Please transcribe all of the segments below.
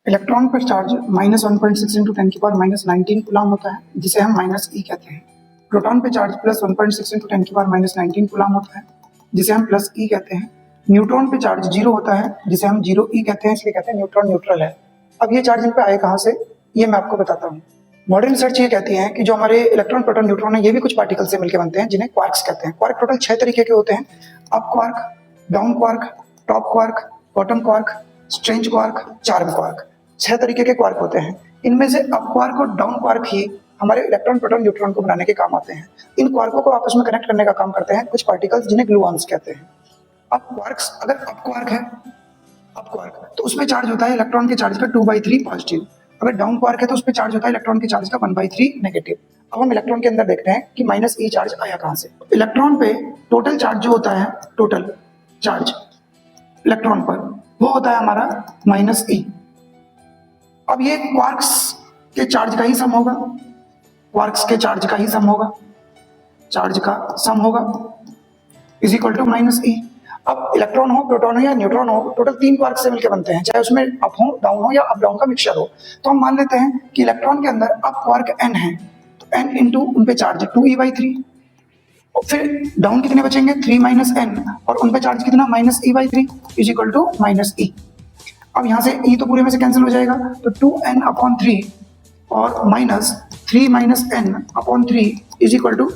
Electron पर charge -1.6 into 10 की power -19 coulomb होता है, जिसे हम -e कहते हैं। प्रोटॉन पे चार्ज +1.6 इंटू 10 की पावर -19 कूलम होता है, जिसे हम +e कहते हैं। न्यूट्रॉन पे चार्ज 0 होता है, जिसे हम 0e कहते हैं, इसलिए कहते हैं न्यूट्रॉन न्यूट्रल है। अब ये चार्ज इन पे आए कहाँ से, ये मैं आपको बताता हूँ। मॉडर्न रिसर्च ये कहती है कि जो हमारे इलेक्ट्रॉन, प्रोटॉन, न्यूट्रॉन है, ये भी कुछ पार्टिकल से मिलकर बनते हैं, जिन्हें क्वार्क्स कहते हैं। क्वार्क टोटल 6 तरीके के होते हैं: up quark, down quark, top quark, bottom quark, strange quark, charm quark. 6 तरीके के क्वार्क होते हैं। इनमें से अप क्वार्क और डाउन क्वार्क ही हमारे इलेक्ट्रॉन, प्रोटॉन, न्यूट्रॉन को बनाने के काम आते हैं। इन क्वार्कों को आपस में कनेक्ट करने का काम करते हैं कुछ पार्टिकल्स, जिन्हें ग्लूऑन्स कहते हैं। अब क्वार्क्स, अगर अप क्वार्क है, अप क्वार्क, तो उसमें चार्ज होता है इलेक्ट्रॉन के चार्ज का 2/3 पॉजिटिव। अगर डाउन क्वार्क है तो उसमें चार्ज होता है इलेक्ट्रॉन के चार्ज का 1/3 नेगेटिव। अब हम इलेक्ट्रॉन के अंदर देखते हैं कि -e चार्ज आया कहां से। इलेक्ट्रॉन पे टोटल चार्ज जो होता है, टोटल चार्ज इलेक्ट्रॉन पर, वो होता है हमारा -e। अब ये क्वार्क्स के चार्ज का ही सम होगा, क्वार्क्स के चार्ज का ही सम होगा, चार्ज का सम होगा इज इक्वल टू -e। अब इलेक्ट्रॉन हो, प्रोटॉन हो या न्यूट्रॉन हो, टोटल 3 क्वार्क से मिलकर बनते हैं, चाहे उसमें अप हो, डाउन हो या अप डाउन का मिक्सचर हो। तो हम मान लेते हैं कि इलेक्ट्रॉन के अंदर अप क्वार्क n है, तो n इंटू उन पे चार्ज 2e/3, और फिर डाउन कितने बचेंगे, 3 - n, और उन पे चार्ज कितना, -e/3 is equal to -e। अब यहाँ से e तो पूरे में से कैंसिल हो जाएगा, तो 2n/3 और -3 - n/3 इज इक्वल टू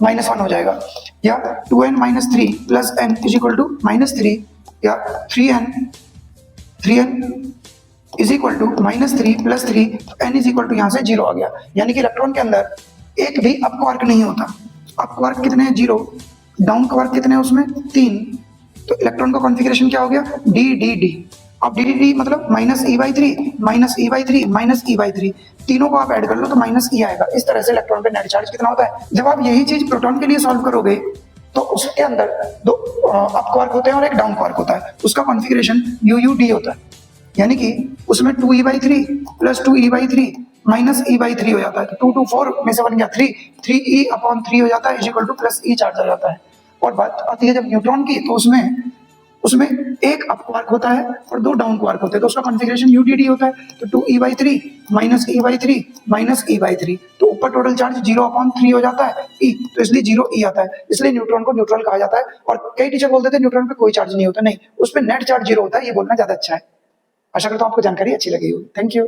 -1 हो जाएगा, या 2n - 3 plus n is equal to -3, या 3n is equal to -3 plus 3, n is equal to यहाँ से 0 आ गया। यानी कि इलेक्ट्रॉन के अंदर एक भी अप क्वार्क नहीं होता। अप क्वार्क कितने हैं, 0, डाउन क्वार्क कितने हैं उसमें, 3। तो इलेक्ट्रॉन का कॉन्फ़िगरेशन क्या हो गया, d अब d मतलब -e/3 -e/3 तीनों को आप ऐड कर लो तो -e आएगा। इस तरह से इलेक्ट्रॉन पे नेट चार्ज कितना होता है। जब आप यही चीज प्रोटॉन के लिए सॉल्व करोगे तो उसके अंदर 2 अप क्वार्क होते हैं और एक डाउन क्वार्क होता है, उसका कॉन्फ़िगरेशन UUD होता है। यानी कि उसमें 2e/3 प्लस 2e/3 -e/3 हो जाता है, तो 2 4 में से बन गया 3e/3 हो जाता है is equal to plus e charge आ जाता है। और बात आती है जब न्यूट्रॉन की, तो उसमें एक अप क्वार्क होता है और 2 डाउन क्वार्क होते हैं, तो उसका कॉन्फ़िगरेशन UDD होता है, तो 2e/3 -e/3 -e/3, तो ऊपर टोटल चार्ज 0/3 हो जाता है e, तो इसलिए 0e आता है। इसलिए न्यूट्रॉन को न्यूट्रल कहा जाता है। और कई टीचर बोलते थे न्यूट्रॉन पे कोई चार्ज नहीं होता, नहीं, उस पे नेट चार्ज 0 होता है, ये बोलना ज्यादा अच्छा है। आशा करता हूं आपको जानकारी अच्छी लगी होगी। Thank you.